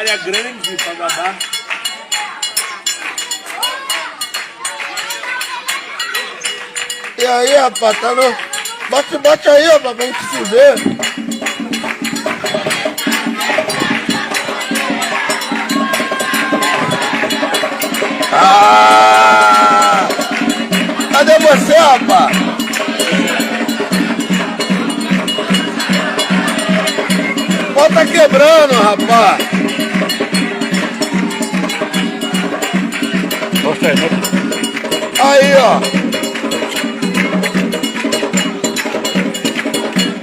área grande pra babar. E aí, rapaz, tá no... Bate aí, ó, pra gente se ver. Ah! Cadê você, rapaz? Bota quebrando, rapaz. Você, Aí, ó.